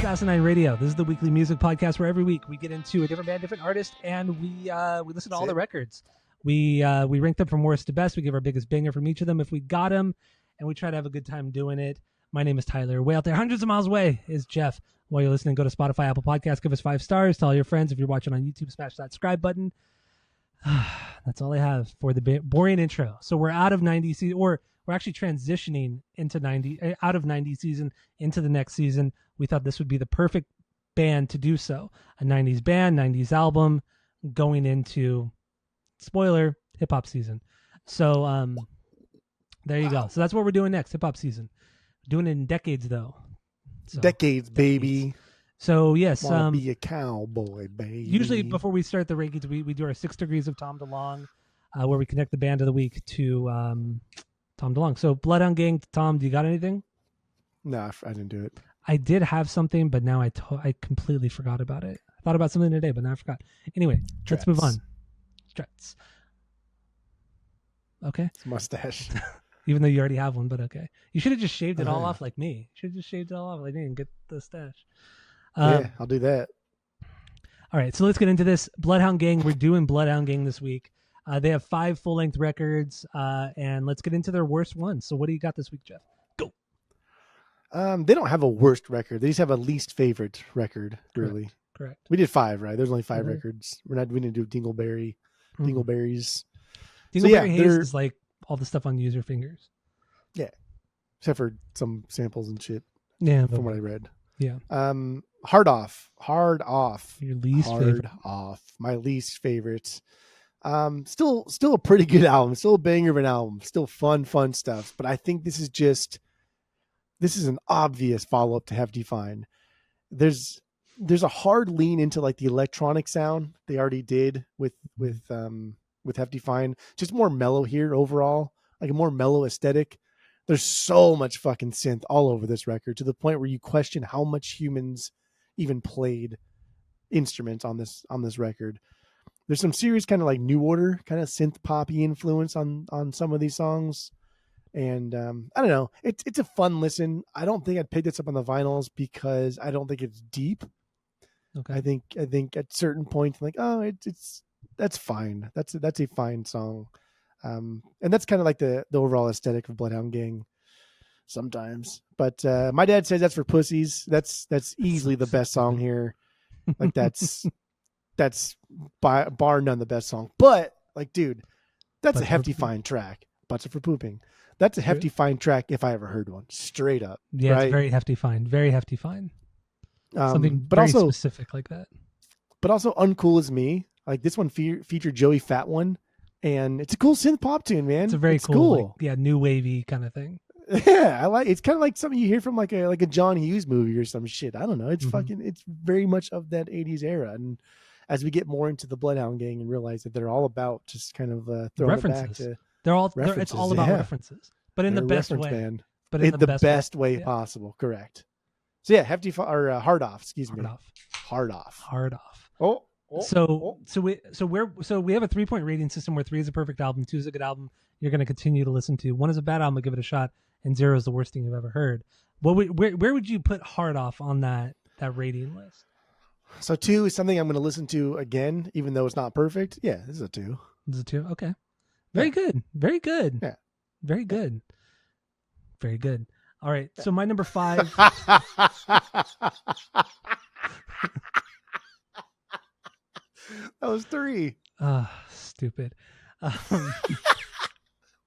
Asinine Radio. This is the weekly music podcast where every week we get into a different band, different artist, and we listen to all the records. We rank them from worst to best. We give our biggest banger from each of them if we got them, and we try to have a good time doing it. My name is Tyler. Way out there, hundreds of miles away, is Jeff. While you're listening, go to Spotify, Apple Podcasts, give us 5 stars. Tell all your friends. If you're watching on YouTube, smash that subscribe button. That's all I have for the boring intro. So we're out of 90 season, or we're actually transitioning into out of 90 season into the next season. We thought this would be the perfect band to do so. A 90s band, 90s album, going into, spoiler, hip hop season. So there you go. So that's what we're doing next, hip hop season. Doing it in decades though. So, decades, baby. So yes, be a cowboy, baby. Usually before we start the rankings, we do our 6 degrees of Tom DeLonge, where we connect the band of the week to Tom DeLonge. So Bloodhound Gang, Tom, do you got anything? No, I didn't do it. I did have something, but now I completely forgot about it. I thought about something today, but now I forgot. Anyway, let's move on. Strats. Okay. Mustache. Even though you already have one, but okay. You should have just shaved it all off like me. You should have just shaved it all off like me and get the stash. Yeah, I'll do that. All right, so let's get into this. Bloodhound Gang. We're doing Bloodhound Gang this week. They have 5 full-length records, and let's get into their worst ones. So what do you got this week, Jeff? Go. They don't have a worst record. They just have a least favorite record, really. Correct. We did 5, right? There's only 5 records. We didn't do Dingleberries. Dingleberry Haze is like all the stuff on User Fingers. Yeah. Except for some samples and shit. Yeah. From what I read. Yeah. Hard Off. Your least favorite. Hard Off. My least favorite. Still a pretty good album. Still a banger of an album. Still fun stuff. But I think this is an obvious follow-up to Hefty Fine. There's a hard lean into like the electronic sound they already did with Hefty Fine. Just more mellow here overall, like a more mellow aesthetic. There's so much fucking synth all over this record to the point where you question how much humans even played instruments on this record. There's some serious kind of like New Order kind of synth poppy influence on some of these songs. And I don't know. It's a fun listen. I don't think I'd pick this up on the vinyls because I don't think it's deep. Okay. I think at certain points, I'm like, oh, that's fine. That's a fine song. And that's kind of like the overall aesthetic of Bloodhound Gang sometimes. But my dad says that's for pussies. That's easily the best song here. Like that's bar none the best song. But like, dude, that's a Hefty Fine track. Butts are for pooping. That's a Hefty Fine track if I ever heard one. Straight up. Yeah, right? It's very Hefty Fine. Very Hefty Fine. Something but very also specific like that. But also Uncool As Me. Like this one featured Joey Fat One. And it's a cool synth pop tune, man. It's a very cool. Like, new wavy kind of thing. Yeah, I like. It's kind of like something you hear from like a John Hughes movie or some shit. I don't know. It's it's very much of that 80s era. And as we get more into the Bloodhound Gang and realize that they're all about just kind of throwing references. It back to it's all about references, but in the best way. Band. But in the best way possible. Correct. So yeah, Hard Off. Excuse me. Hard Off. So we have a 3-point rating system where 3 is a perfect album, 2 is a good album you're going to continue to listen to, 1 is a bad album, give it a shot, and 0 is the worst thing you've ever heard. Where would you put Hard Off on that rating list? So 2 is something I'm going to listen to again, even though it's not perfect. Yeah, this is a 2. This is a 2. Okay, very good. Yeah, very good. Very good. All right, so my number 5. That was 3. Stupid. Why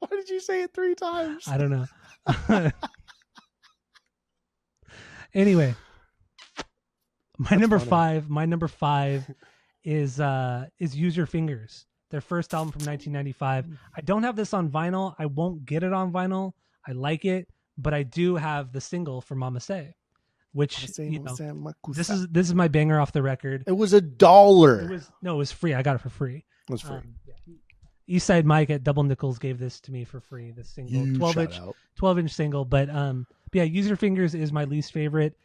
did you say it 3 times? I don't know. Anyway, my number 5 is Use Your Fingers, their first album from 1995. I don't have this on vinyl. I won't get it on vinyl. I like it, but I do have the single for Mama Say, which this is my banger off the record. It was $1. It was free. I got it for free. It was free. Eastside Mike at Double Nickels gave this to me for free. This single, 12-inch single. But yeah, Use Your Fingers is my least favorite.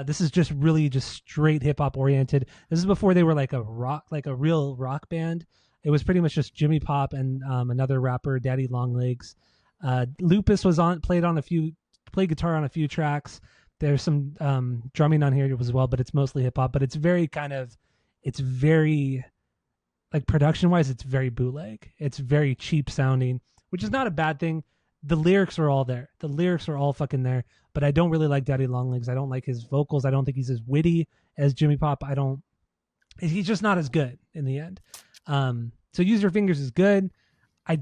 This is just straight hip hop oriented. This is before they were like a real rock band. It was pretty much just Jimmy Pop and another rapper, Daddy Longlegs. Lupus was played guitar on a few tracks. There's some drumming on here as well, but it's mostly hip hop. But it's very like production wise, it's very bootleg. It's very cheap sounding, which is not a bad thing. The lyrics are all there. The lyrics are all fucking there. But I don't really like Daddy Longlegs. I don't like his vocals. I don't think he's as witty as Jimmy Pop. He's just not as good in the end. So Use Your Fingers is good. I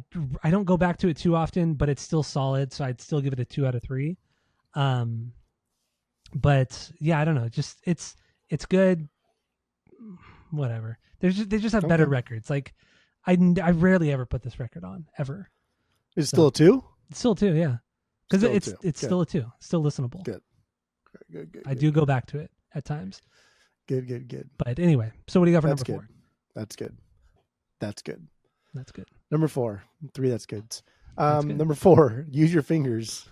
don't go back to it too often, but it's still solid. So I'd still give it a 2 out of 3. But yeah, I don't know. Just it's good. Whatever. They just have better records. Like I rarely ever put this record on ever. It's still a 2? It's still a 2, yeah. Because it's still a 2. Still listenable. Good. I do go back to it at times. Good. But anyway, so what do you got for number 4? That's good. Number 4. 3, that's good. Number 4, Use Your Fingers.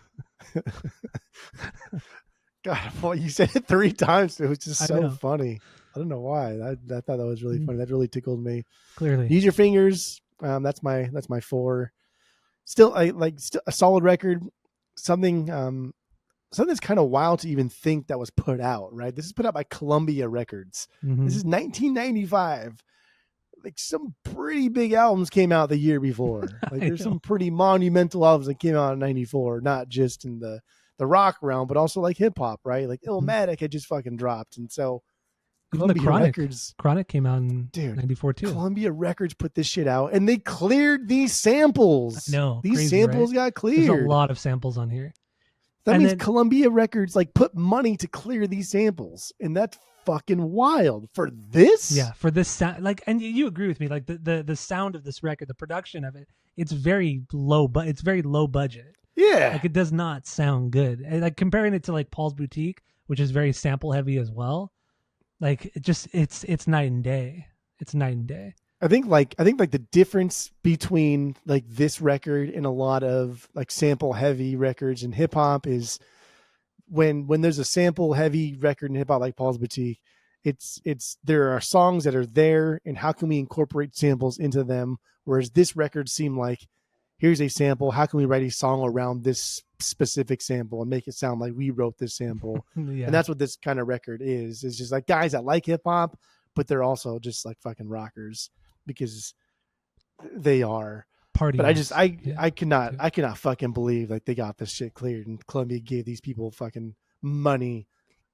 God, well, you said it 3 times. It was just so funny. I don't know why. I thought that was really funny. That really tickled me. Clearly. Use Your Fingers. That's my 4. Still a solid record. Something that's kind of wild to even think that was put out, right? This is put out by Columbia Records. Mm-hmm. This is 1995. Like some pretty big albums came out the year before. Like there's some pretty monumental albums that came out in 94, not just in the rock realm, but also like hip hop, right? Like Illmatic had just fucking dropped. And so Columbia Records. Chronic came out in 94 too. Columbia Records put this shit out and they cleared these samples. No, these crazy, samples got cleared. There's a lot of samples on here. That means Columbia Records like put money to clear these samples, and that's fucking wild for this. Yeah, for this sound. Like, and you agree with me? Like the sound of this record, the production of it, it's very low, but it's very low budget. Yeah, like it does not sound good. And like comparing it to like Paul's Boutique, which is very sample heavy as well. Like it's night and day. It's night and day. I think the difference between like this record and a lot of like sample heavy records in hip hop is when there's a sample heavy record in hip hop like Paul's Boutique, it's there are songs that are there and how can we incorporate samples into them? Whereas this record seemed like here's a sample, how can we write a song around this specific sample and make it sound like we wrote this sample? Yeah. And that's what this kind of record is. It's just like guys that like hip hop, but they're also just like fucking rockers. Because they are party, but I cannot fucking believe like they got this shit cleared and Columbia gave these people fucking money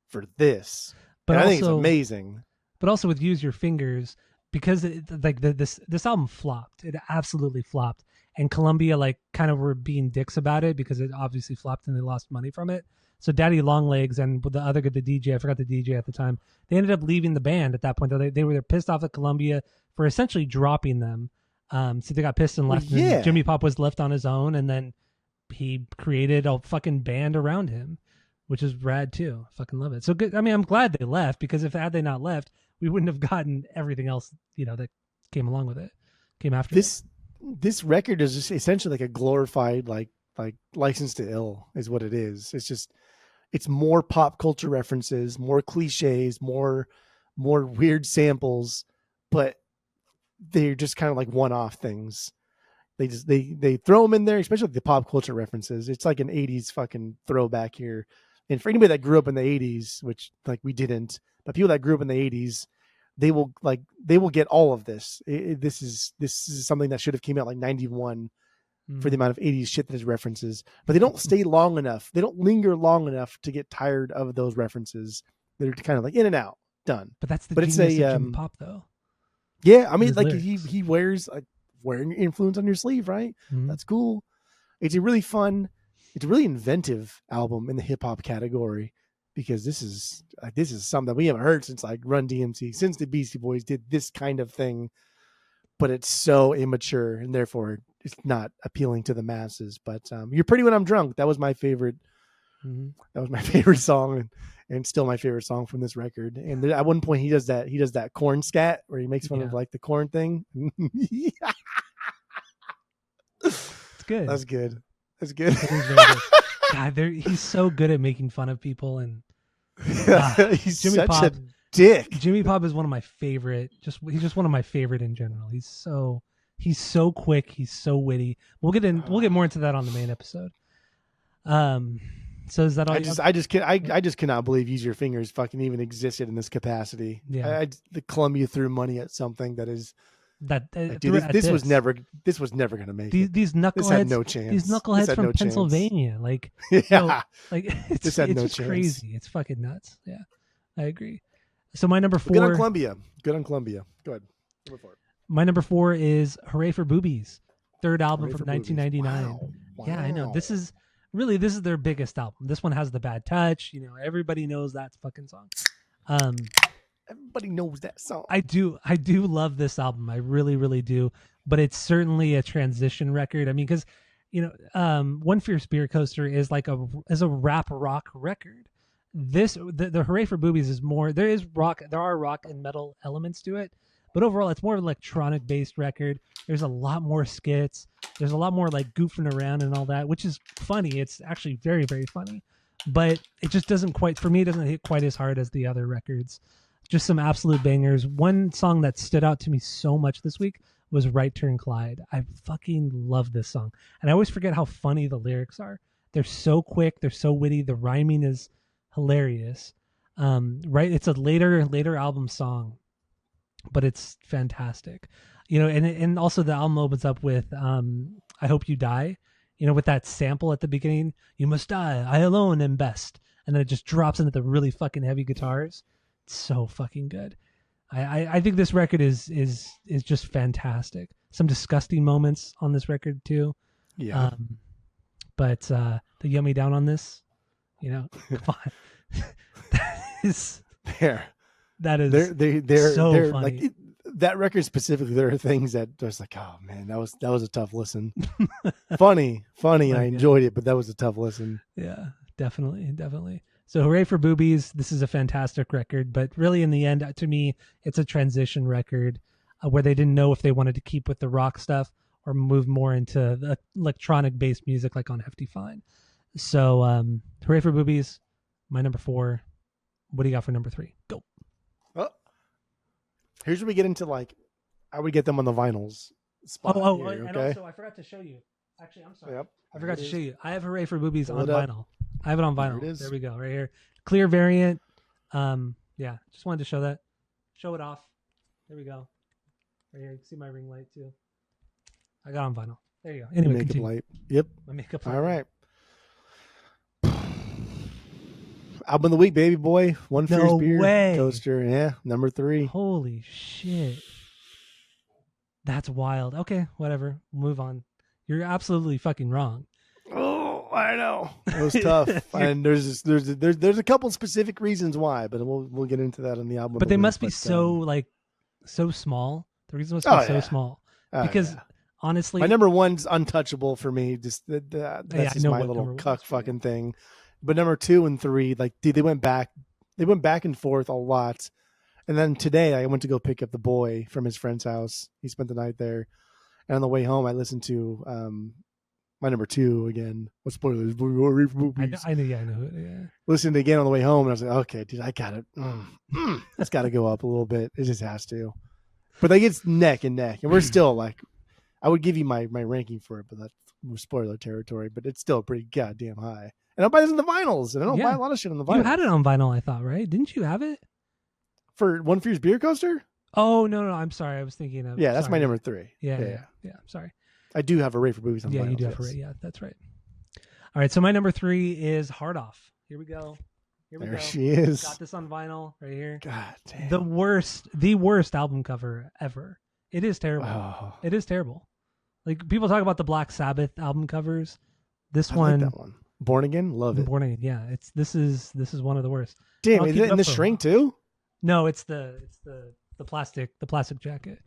for this. But I think it's amazing. But also with Use Your Fingers, because this album flopped. It absolutely flopped, and Columbia like kind of were being dicks about it because it obviously flopped and they lost money from it. So Daddy Longlegs and the other guy, the DJ, I forgot the DJ at the time, they ended up leaving the band at that point. They were pissed off at Columbia for essentially dropping them. So they got pissed and left. Yeah. And Jimmy Pop was left on his own, and then he created a fucking band around him, which is rad too. Fucking love it. So good. I mean, I'm glad they left because had they not left, we wouldn't have gotten everything else, that came along with it, came after this. This record is just essentially like a glorified like License to Ill is what it is. It's more pop culture references, more cliches, more weird samples, but they're just kind of like one-off things. They throw them in there, especially the pop culture references. It's like an 80s fucking throwback here. And for anybody that grew up in the 80s, which like we didn't, but people that grew up in the 80s, they will get all of this. This is something that should have came out like 91 for the amount of 80s shit that is references, but they don't stay long enough. They don't linger long enough to get tired of those references. They're kind of like in and out, done. But that's the genius of Jimmy Pop though. Yeah. I mean, like he wears wearing your influence on your sleeve, right? Mm-hmm. That's cool. It's a really inventive album in the hip hop category because this is something that we haven't heard since like Run DMC, since the Beastie Boys did this kind of thing, but it's so immature and therefore it's not appealing to the masses. But You're Pretty When I'm Drunk, that was my favorite. Mm-hmm. That was my favorite song and still my favorite song from this record. And at one point he does that corn scat where he makes fun of like the corn thing. It's good. That's good. That's good. God, he's so good at making fun of people, and he's Jimmy such Pop, a dick. Jimmy Pop is one of my favorite. He's just one of my favorite in general. He's so quick. He's so witty. We'll get more into that on the main episode. So is that all? I just cannot believe Use Your Fingers fucking even existed in this capacity. Yeah. The Columbia threw money at something that is That dude, this was never going to make it. These knuckleheads. This had no chance. These knuckleheads from Pennsylvania, like it's just crazy. It's fucking nuts. Yeah, I agree. So my number 4. Good on Columbia. Go ahead. Number 4. My number 4 is Hooray for Boobies, third album from 1999. Wow. Yeah, I know. This is their biggest album. This one has The Bad Touch. Everybody knows that fucking song. Everybody knows that song. I do love this album. I really, really do. But it's certainly a transition record. I mean, because One Fierce Beer Coaster is like a rap rock record. The Hooray for Boobies is more. There are rock and metal elements to it, but overall, it's more of an electronic based record. There's a lot more skits. There's a lot more like goofing around and all that, which is funny. It's actually very, very funny, but it just doesn't quite, for me, it doesn't hit quite as hard as the other records. Just some absolute bangers. One song that stood out to me so much this week was Right Turn Clyde. I fucking love this song. And I always forget how funny the lyrics are. They're so quick. They're so witty. The rhyming is hilarious. Right. It's a later album song, but it's fantastic. And also the album opens up with I Hope You Die, with that sample at the beginning. You must die. I alone am best. And then it just drops into the really fucking heavy guitars. So fucking good. I think this record is just fantastic. Some disgusting moments on this record too. Yeah. But the Yummy Down on this, come on. That is they're so funny. Like that record specifically. There are things that just like, oh man, that was a tough listen. funny, and I enjoyed it, but that was a tough listen. Yeah, definitely. So Hooray for Boobies. This is a fantastic record, but really in the end, to me, it's a transition record where they didn't know if they wanted to keep with the rock stuff or move more into the electronic-based music like on Hefty Fine. So Hooray for Boobies, my number 4. What do you got for number 3? Go. Well, here's where we get into I would get them on the vinyls spot. And also I forgot to show you. Actually, I'm sorry. Yep. I forgot to show you. I have Hooray for Boobies on up. vinyl. I have it on vinyl. There we go, right here. Clear variant. Yeah, just wanted to show that. Show it off. There we go. Right here. You can see my ring light too. I got on vinyl. There you go. Anyway, makeup continue. light. Yep. My makeup light. All right. Album of the week, baby boy. One Fierce Beer Coaster. Yeah, number 3. Holy shit. That's wild. Okay, whatever. Move on. You're absolutely fucking wrong. Oh, I know. It was tough. And there's a couple specific reasons why, but we'll get into that on the album. But they must be so small. The reason must be so small. Because honestly, my number 1's untouchable for me. Just that's just my little cuck fucking thing. But number 2 and 3, they went back and forth a lot. And then today I went to go pick up the boy from his friend's house. He spent the night there. And on the way home, I listened to my number 2 again. What spoilers? I know. Yeah. Listened again on the way home, and I was like, okay, dude, I got it. It's got to go up a little bit. It just has to. But it's neck and neck. And we're still I would give you my ranking for it, but that's spoiler territory. But it's still pretty goddamn high. And I buy this on the vinyls, and I don't buy a lot of shit on the vinyls. You had it on vinyl, I thought, right? Didn't you have it? For One Fierce Beer Coaster? Oh, no. I'm sorry. I was thinking of... Yeah, that's my number 3. Yeah. Sorry. I do have Hooray for Boobies on vinyl. Yeah, you do have Hooray. Yeah, that's right. All right, so my number 3 is Hard Off. Here we go. There she is. Got this on vinyl right here. God damn. The worst album cover ever. It is terrible. Oh. It is terrible. Like, people talk about the Black Sabbath album covers. This I one... like that one. Born Again? Love it. Born Again, yeah. This is one of the worst. Damn, is it in the shrink too? No, it's the plastic jacket.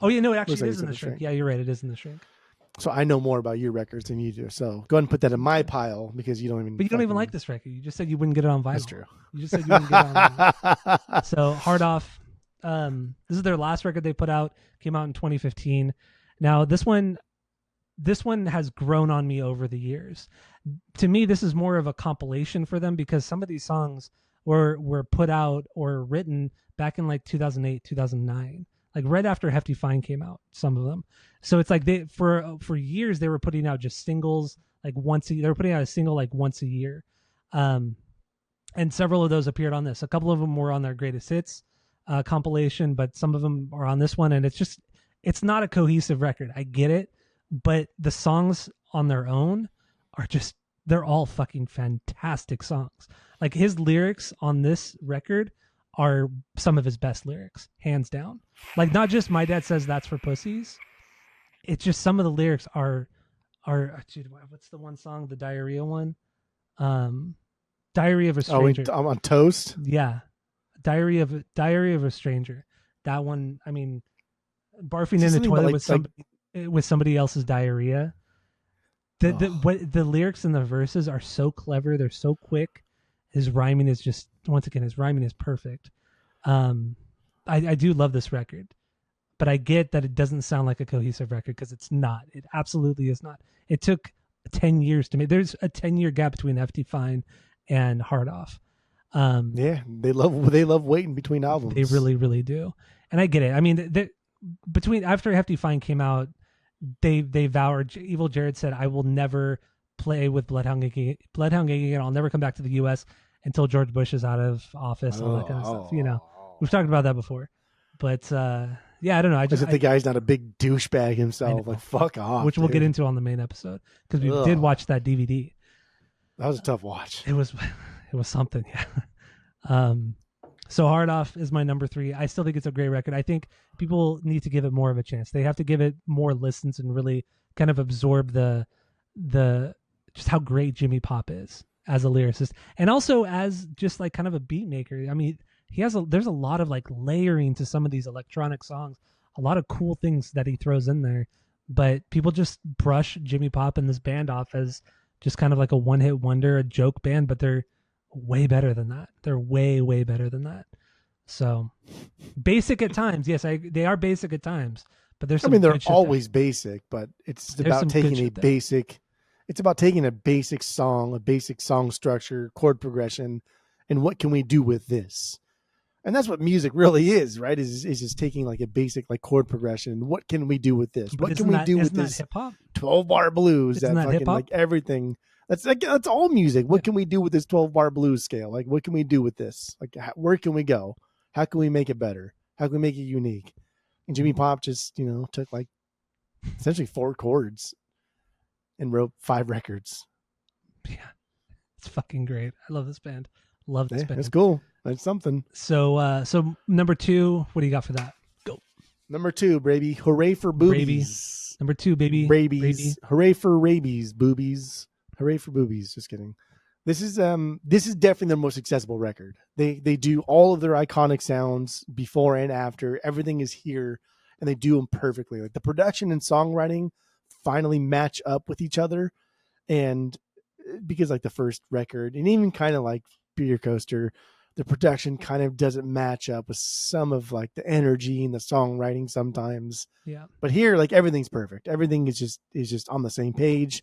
Oh yeah, no, it actually is in the shrink. Yeah, you're right. It is in the shrink. So I know more about your records than you do. So go ahead and put that in my pile because you don't even. But you don't even like this record. You just said you wouldn't get it on vinyl. That's true. You just said you wouldn't get it on vinyl. So Hard Off. This is their last record they put out. Came out in 2015. Now this one has grown on me over the years. To me, this is more of a compilation for them because some of these songs were put out or written back in 2008, 2009, right after Hefty Fine came out, some of them. So it's they for years they were putting out just singles once a year. They were putting out a single once a year. And several of those appeared on this. A couple of them were on their greatest hits compilation, but some of them are on this one. And it's not a cohesive record. I get it, but the songs on their own are they're all fucking fantastic songs. Like his lyrics on this record are some of his best lyrics, hands down. Like not just "My Dad Says That's for Pussies." It's just some of the lyrics are dude, what's the one song, the diarrhea one? Diary of a Stranger. I'm on Toast. Yeah. Diary of a Stranger. That one, I mean, barfing in the toilet with somebody else's diarrhea. The lyrics and the verses are so clever. They're so quick. His rhyming is just, once again, his rhyming is perfect. I do love this record, but I get that it doesn't sound like a cohesive record because it's not. It absolutely is not. It took 10 years to make. There's a 10-year gap between Hefty Fine and Hard Off. Yeah, they love waiting between albums. They really, really do. And I get it. I mean, after Hefty Fine came out, they vowed. Evil Jared said, "I will never play with Bloodhound Gang again. I'll never come back to the U.S. until George Bush is out of office." All that kind of stuff. You know, we've talked about that before. But yeah, I don't know. I just the guy's not a big douchebag himself. Like fuck off. Which we'll get into on the main episode because we did watch that DVD. That was a tough watch. It was something. Yeah. So Hard Off is my number 3. I still think it's a great record. I think people need to give it more of a chance. They have to give it more listens and really kind of absorb the just how great Jimmy Pop is as a lyricist and also as just like kind of a beat maker. I mean, there's a lot of like layering to some of these electronic songs, a lot of cool things that he throws in there, but people just brush Jimmy Pop and this band off as just kind of like a one-hit wonder, a joke band, but they're way better than that. They're way, way better than that. So basic at times. Yes, they are basic at times, but there's some they're always basic, but it's about taking it's about taking a basic song structure, chord progression, and what can we do with this? And that's what music really is, right? Is just taking like a basic like chord progression. What can we do with this? But what can we do with this hip hop? 12-bar blues, isn't that fucking like everything. That's all music. What can we do with this 12-bar blues scale? Like, what can we do with this? Like, where can we go? How can we make it better? How can we make it unique? And Jimmy Pop just, took like essentially 4 chords and wrote 5 records. Yeah, it's fucking great. I love this band. Love this band. It's cool. That's something. So number 2, what do you got for that? Go. Number 2, baby. Hooray for boobies. Number 2, baby. Rabies. Hooray for rabies, boobies. Hooray for boobies. Just kidding. This is definitely their most accessible record. They do all of their iconic sounds before and after. Everything is here, and they do them perfectly. Like the production and songwriting finally match up with each other, and because like the first record and even kind of like Beer Coaster, the production kind of doesn't match up with some of like the energy and the songwriting sometimes. Yeah. But here, like everything's perfect. Everything is just on the same page.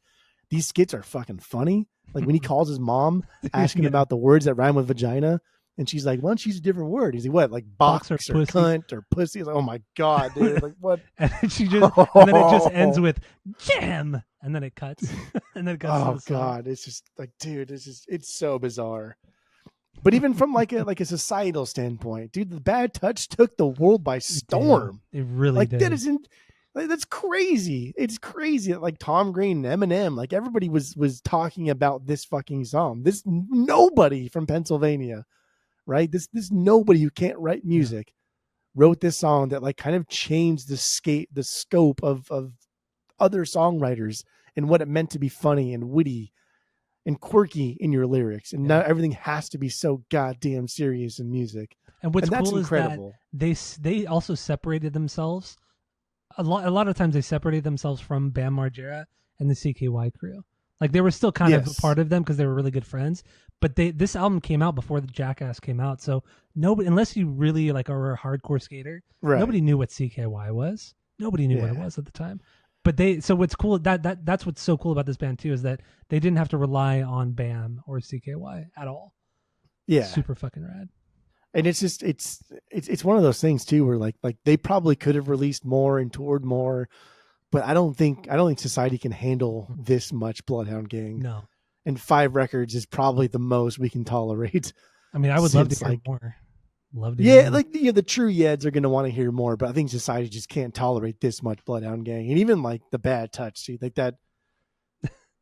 These skits are fucking funny. Like when he calls his mom asking about the words that rhyme with vagina, and she's like, "Why don't you use a different word?" He's like, "What? Like box or cunt or pussy?" He's like, "Oh my god, dude! Like what?" and then it just ends with jam, and then it cuts, and then it goes. Oh god, it's just like, dude, it's so bizarre. But even from like a societal standpoint, dude, the Bad Touch took the world by storm. It really did. That isn't. Like, that's crazy. It's crazy. Like Tom Green and Eminem, like everybody was talking about this fucking song. This nobody from Pennsylvania, right? This nobody who can't write music wrote this song that like kind of changed the scope of other songwriters and what it meant to be funny and witty and quirky in your lyrics. And now everything has to be so goddamn serious in music. And what's that's cool incredible. Is that they also separated themselves. A lot of times they separated themselves from Bam Margera and the CKY crew. Like they were still kind of a part of them because they were really good friends. But this album came out before the Jackass came out, so nobody, unless you really like are a hardcore skater, nobody knew what CKY was. Nobody knew what it was at the time. But so what's cool that's what's so cool about this band too is that they didn't have to rely on Bam or CKY at all. Yeah, super fucking rad. And it's just it's one of those things too where like they probably could have released more and toured more, but I don't think society can handle this much Bloodhound Gang. No. and 5 records is probably the most we can tolerate. I mean, I would love to hear more. Love to hear more. Like the true Yeds are going to want to hear more, but I think society just can't tolerate this much Bloodhound Gang, and even like the bad touch, see, like that,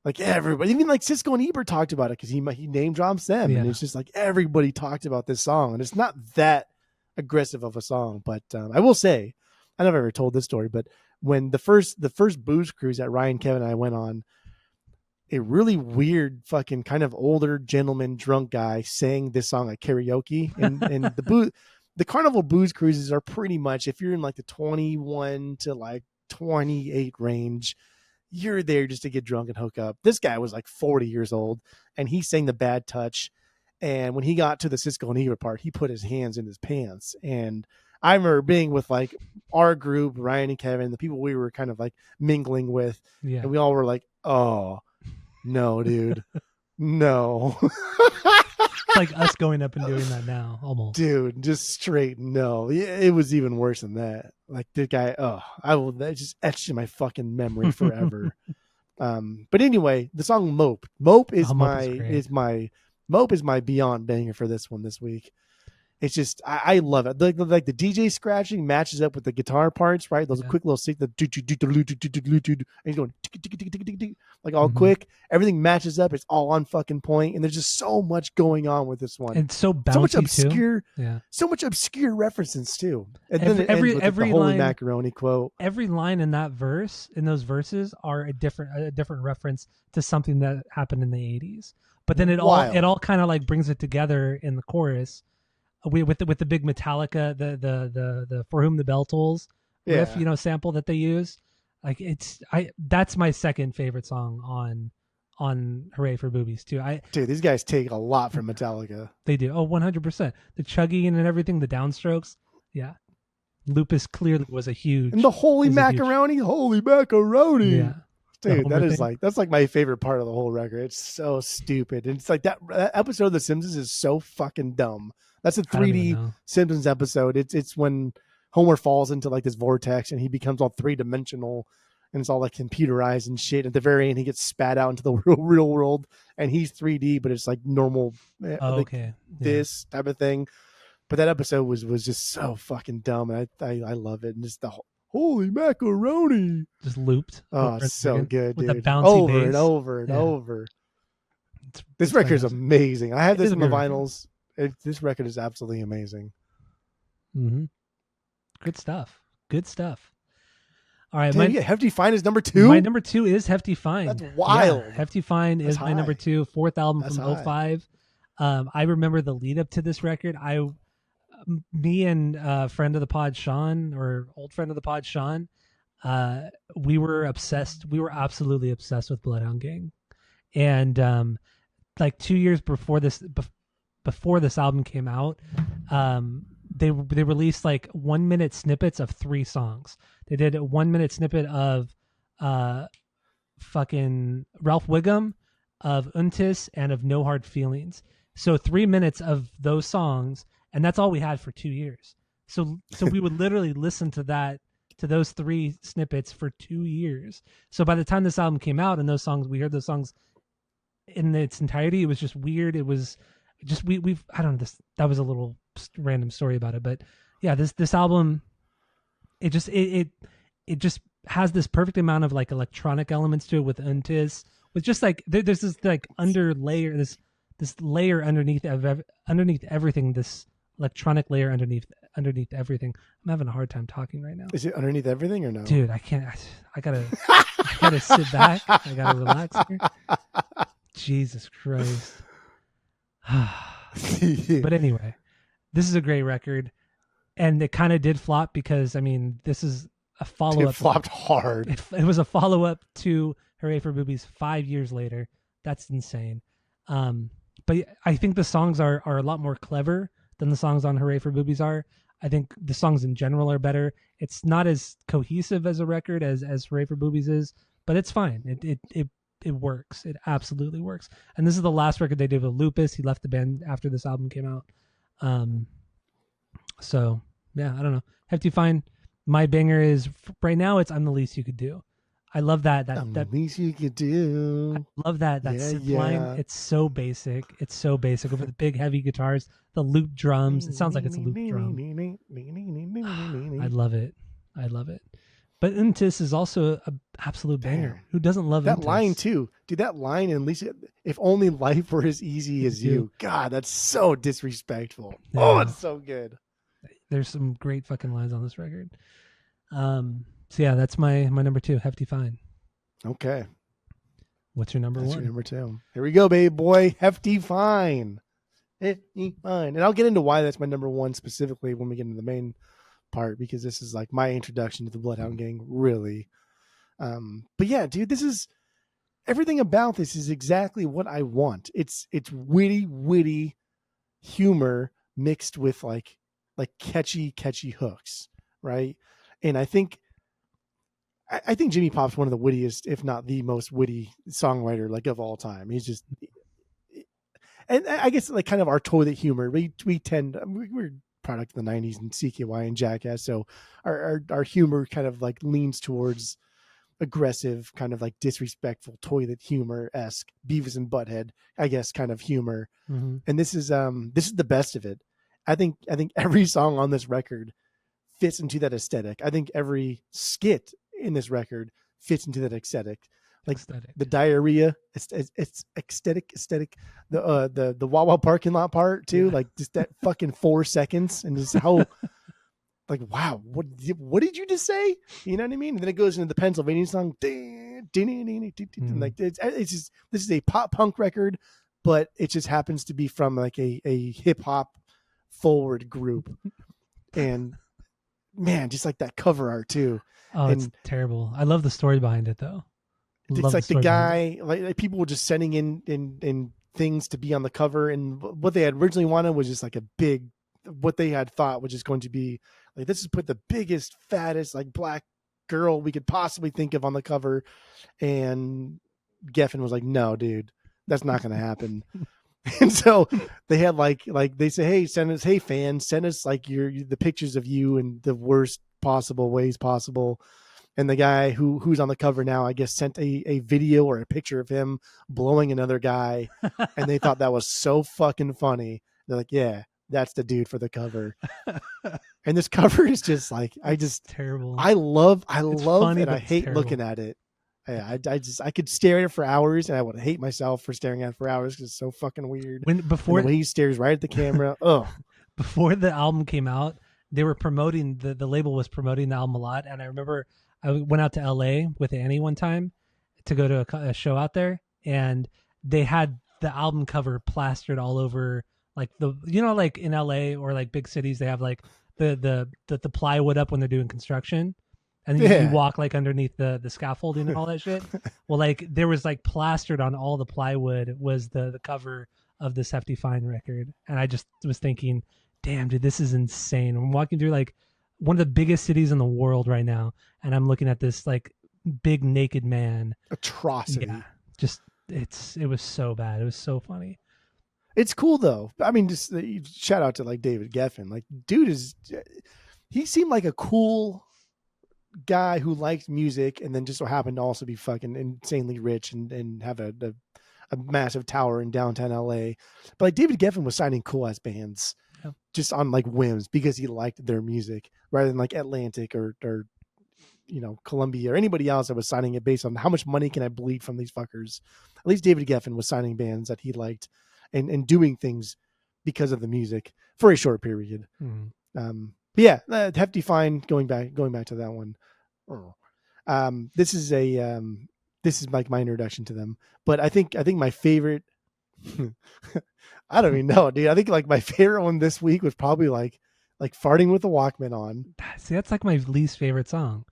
like everybody, even like Siskel and Ebert talked about it because he name drops them, and it's just like everybody talked about this song, and it's not that aggressive of a song, but I will say, I never ever told this story, but when the first booze cruise that Ryan, Kevin, and I went on, a really weird fucking kind of older gentleman drunk guy sang this song at karaoke, and the carnival booze cruises are pretty much, if you're in like the 21 to like 28 range, you're there just to get drunk and hook up. This guy was like 40 years old, and he sang the bad touch, and when he got to the Siskel and Ebert part, he put his hands in his pants. And I remember being with like our group, Ryan and Kevin, the people we were kind of like mingling with, and we all were like, oh no, dude, no. It's like us going up and doing that now, almost. Dude, just straight no. It was even worse than that. Like the guy, that just etched in my fucking memory forever. But anyway, the song Mope. Mope is my beyond banger for this one this week. It's just, I love it. Like the DJ scratching matches up with the guitar parts, right? Those quick little sync, and he's going like all quick. Everything matches up. It's all on fucking point, and there's just so much going on with this one. And so bouncy, so much obscure, too. So much obscure references too. And then every the holy line, macaroni quote. Every line in that verse, in those verses, are a different reference to something that happened in the 80s. But then it all kind of like brings it together in the chorus. With the big Metallica, the For Whom the Bell Tolls riff, sample that they use. Like that's my second favorite song on Hooray for Boobies too. Dude, these guys take a lot from Metallica. They do. Oh, 100%. The chugging and everything, the downstrokes. Yeah. Lupus clearly was a huge. And the holy macaroni. Yeah. Dude, that's like my favorite part of the whole record. It's so stupid. And it's like that episode of The Simpsons is so fucking dumb. That's a 3D Simpsons episode. It's when Homer falls into like this vortex and he becomes all 3-dimensional and it's all like computerized and shit. At the very end, he gets spat out into the real world and he's 3D, but it's like normal, this type of thing. But that episode was just so fucking dumb, and I love it. And just the holy macaroni just looped. Oh, so good, with dude. The bouncy over bass. And over and over. This record is amazing. I have this in my vinyls. This record is absolutely amazing. Mm-hmm. Good stuff. All right, Hefty Fine is number 2. My number 2 is Hefty Fine. That's wild. Yeah, Hefty Fine is my number 2. Fourth album from 2005. I remember the lead up to this record. Me and friend of the pod, Sean, or old friend of the pod, Sean, we were obsessed. We were absolutely obsessed with Bloodhound Gang, and like 2 years before this album came out, they released like 1 minute snippets of 3 songs. They did a 1 minute snippet of fucking Ralph Wiggum, of Untis, and of No Hard Feelings. So 3 minutes of those songs, and that's all we had for 2 years. So we would literally listen to those 3 snippets for 2 years. So by the time this album came out and we heard those songs in its entirety, it was just weird. It was just I don't know, that was a little random story about it, but yeah, this album, it just has this perfect amount of like electronic elements to it with Untis, with just like there's this like underlayer, this layer underneath everything, this electronic layer underneath everything. I'm having a hard time talking right now. Is it underneath everything or no? Dude, I can't. I gotta sit back. I gotta relax here. Jesus Christ. But anyway, this is a great record, and it kind of did flop because this is a follow-up. It flopped hard. It was a follow-up to Hooray for Boobies 5 years later. That's insane. But I think the songs are a lot more clever than the songs on Hooray for Boobies are. I think the songs in general are better. It's not as cohesive as a record as Hooray for Boobies is, but it's fine. It works. It absolutely works. And this is the last record they did with Lupus. He left the band after this album came out. So yeah, I don't know. Hefty Fine. My banger is right now. It's I'm the Least You Could Do. I love that The least you could do. love that Yeah, synth line. yeah. It's so basic. It's so basic over the big heavy guitars, the loop drums. It sounds like it's a loop drum. I love it. I love it. But Untis is also a absolute banger. Damn. Who doesn't love That Untis? line too. Dude, that line, and Lisa, if only life were as easy as you. God, that's so disrespectful. Yeah. Oh, it's so good. There's some great fucking lines on this record. So yeah, that's my number 2, Hefty Fine. Okay. What's your number That's 1? your number 2. Here we go, baby boy. Hefty Fine. Hefty Fine. And I'll get into why that's my number 1 specifically when we get into the main part, because this is like my introduction to the Bloodhound Gang, really. But yeah, dude, this is everything about this is exactly what I want. It's witty humor mixed with like catchy hooks, right? And I think Jimmy Pop's one of the wittiest, if not the most witty songwriter like of all time. He's just, and I guess like kind of our toilet humor. We're product of the '90s and CKY and Jackass, so our humor kind of like leans towards aggressive, kind of like disrespectful toilet humor-esque Beavis and Butthead, I guess, kind of humor. Mm-hmm. And this is the best of it. I think every song on this record fits into that aesthetic. I think every skit in this record fits into that aesthetic. Like the diarrhea, it's aesthetic. The Wawa parking lot part too, yeah. Like just that fucking 4 seconds, and just how like, wow, what did you just say? You know what I mean? And then it goes into the Pennsylvania song, like it's just, this is a pop punk record, but it just happens to be from like a hip hop forward group, and man, just like that cover art too. Oh, and it's terrible. I love the story behind it though. It's like the guy, like people were just sending in things to be on the cover, and what they had originally wanted was just like a big, what they had thought was just going to be like, this is put the biggest, fattest, like black girl we could possibly think of on the cover, and Geffen was like, no, dude, that's not going to happen. And so they had like they say, hey fans, send us like the pictures of you in the worst possible ways possible. And the guy who's on the cover now, I guess, sent a video or a picture of him blowing another guy, and they thought that was so fucking funny. They're like, yeah, that's the dude for the cover. And this cover is just like, terrible. I love funny, and I hate terrible. Looking at it. Yeah, I could stare at it for hours, and I would hate myself for staring at it for hours because it's so fucking weird. Before the way he stares right at the camera. Oh, before the album came out, they were promoting the label was promoting the album a lot, and I remember I went out to LA with Annie one time to go to a show out there, and they had the album cover plastered all over, like like in LA or like big cities, they have like the plywood up when they're doing construction, and you walk like underneath the scaffolding and all that shit. Well, like there was like plastered on all the plywood was the cover of this Hefty Fine record, and I just was thinking, damn, dude, this is insane. I'm walking through like one of the biggest cities in the world right now, and I'm looking at this like big naked man. Atrocity. Yeah, just it was so bad. It was so funny. It's cool though. I mean, just shout out to like David Geffen. Like, dude he seemed like a cool guy who liked music, and then just so happened to also be fucking insanely rich and have a massive tower in downtown LA. But like David Geffen was signing cool ass bands. Just on like whims because he liked their music, rather than like Atlantic or Columbia or anybody else that was signing it based on how much money can I bleed from these fuckers. At least David Geffen was signing bands that he liked and doing things because of the music for a short period. Mm-hmm. But yeah, Hefty Fine, going back to that one. This is like my introduction to them. But I think my favorite I don't even know, dude. I think like my favorite one this week was probably like Farting with the Walkman On. See, that's like my least favorite song.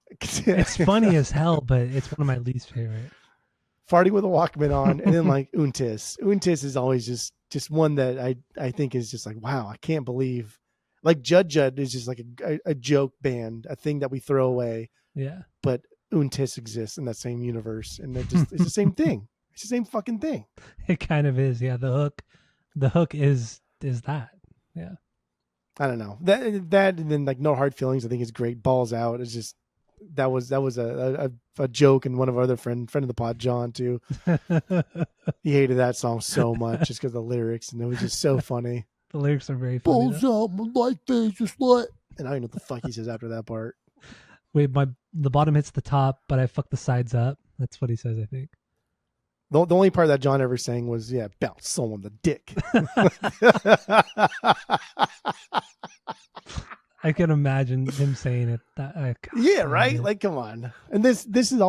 It's funny as hell, but it's one of my least favorite. Farting with a Walkman On, and then like Untis. Untis is always just one that I think is just like, wow, I can't believe. Like Judd is just like a joke band, a thing that we throw away. Yeah. But Untis exists in that same universe, and it's the same thing. It's the same fucking thing. It kind of is, yeah. The hook is that, yeah. I don't know that, and then like No Hard Feelings, I think is great. Balls Out is just that was a joke, and one of our other friend of the pod, John, too. He hated that song so much just because of the lyrics, and it was just so funny. The lyrics are very funny. Pulls out my life face just like, and I don't know what the fuck he says after that part. Wait, the bottom hits the top, but I fuck the sides up. That's what he says, I think. The only part that John ever sang was, yeah, bounce someone the dick. I can imagine him saying it. Yeah, right. Like, come on. And this is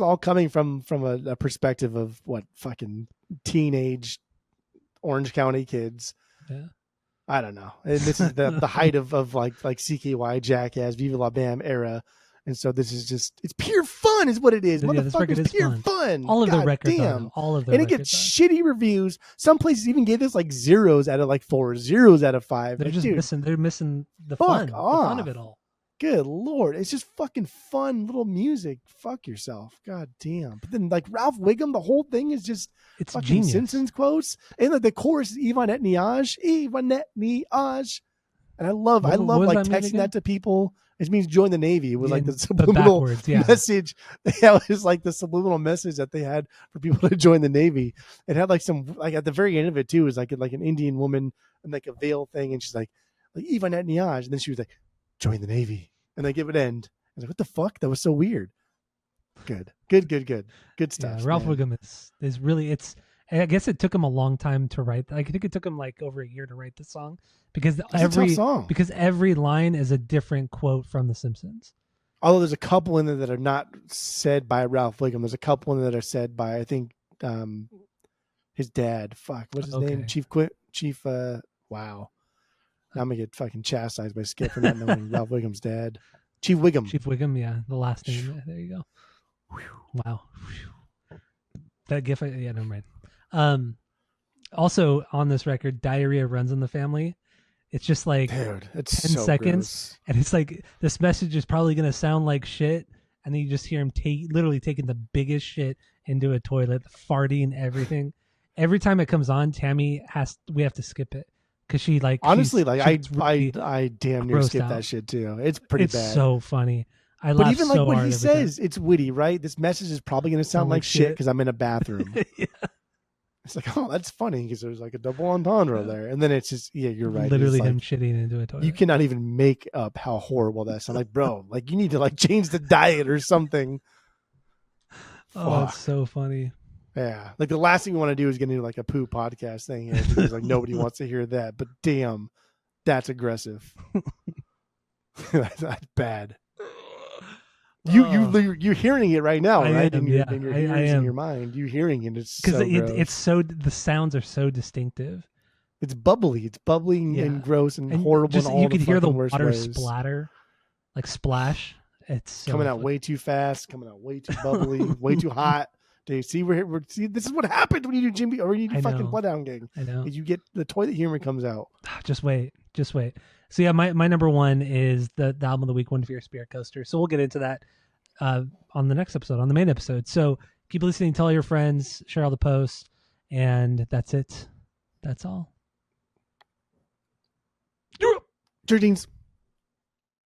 all coming from a perspective of what fucking teenage Orange County kids. Yeah. I don't know. And this is the height of like CKY, Jackass, Viva La Bam era. And so this is just, it's pure fun is what it is. Yeah, this record is pure fun. All of God the records damn. are. All of the and records it gets shitty reviews. Some places even gave this like 0s out of like 4, 0s out of 5. They're like, just missing. They're missing the fun. Off. The fun of it all. Good Lord. It's just fucking fun little music. Fuck yourself. God damn. But then like Ralph Wiggum, the whole thing is just it's fucking genius. Simpsons quotes. And like the chorus is Yvonne Niage. And I love like texting that to people. It means join the Navy. It was like the subliminal message. Yeah, it was like the subliminal message that they had for people to join the Navy. It had like some, like at the very end of it too, it was like an Indian woman and like a veil thing. And she's like Yvonne Niage. And then she was like, join the Navy. And like it would end. I was like, what the fuck? That was so weird. Good stuff. Yeah, Ralph Wiggum is really, I guess it took him a long time to write. I think it took him like over a year to write the song because every line is a different quote from The Simpsons. Although there's a couple in there that are not said by Ralph Wiggum. There's a couple in there that are said by, I think, his dad. Fuck, what's his name? Chief. Wow. Now I'm gonna get fucking chastised by Skip for not knowing Ralph Wiggum's dad. Chief Wiggum, yeah, the last name. There you go. Wow. That gif, yeah, never mind. Also on this record, diarrhea runs in the family. It's just like, dude, it's 10 so seconds, gross. And it's like this message is probably gonna sound like shit, and then you just hear him literally taking the biggest shit into a toilet, farting, everything. Every time it comes on, we have to skip it. Because she like honestly like really I damn near skip that shit too. It's pretty bad. It's so funny. But even like what he says, it's witty, right? This message is probably going to sound like shit because I'm in a bathroom. Yeah. It's like, oh, that's funny because there's like a double entendre there, and then it's just, yeah, you're right. Literally like, him shitting into a toilet. You cannot even make up how horrible that sounds. Like, bro, like you need to like change the diet or something. Oh, it's so funny. Yeah, like the last thing you want to do is get into like a poo podcast thing here because like nobody wants to hear that. But damn, that's aggressive. That's bad. You're hearing it right now, right? In your ears, in your mind, you're hearing it. It's because it's so the sounds are so distinctive. It's bubbly. It's bubbly and gross and horrible. Just, and all you could hear the water ways. splatter, like splash. It's so coming out way too fast, coming out way too bubbly, way too hot. Do you see see this is what happens when you do Jimmy or you do fucking Bloodhound Gang. I know. You get the toilet humor comes out. Just wait. So yeah, my number one is the album of the week, One for Your Spirit Coaster. So we'll get into that on the next episode, on the main episode. So keep listening, tell all your friends, share all the posts, and that's it. That's all. Dreams.